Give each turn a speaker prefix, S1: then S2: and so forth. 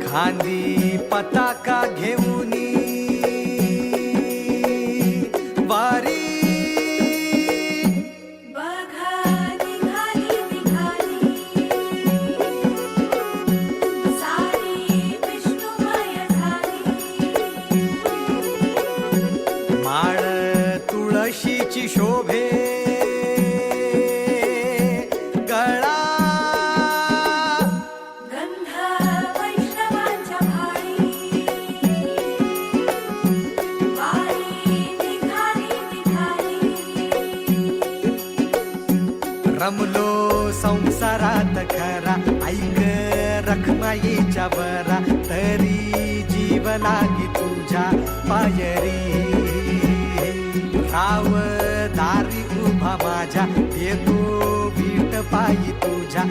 S1: खांदी पताका घेऊनी वारी
S2: बघा निघाली निघाली सारी विष्णुमय झाली
S1: माळ तुळशीची शोभे गळा
S2: गंध वैष्णवांच्या भाळी वारी निघाली निघाली
S1: रमलो संसारात खरा ऐक रखमाईच्या बरा तरी जीव लागी तुझ्या पायरी राव दारी उभा माझ्या येतो बीट पायी तुझ्या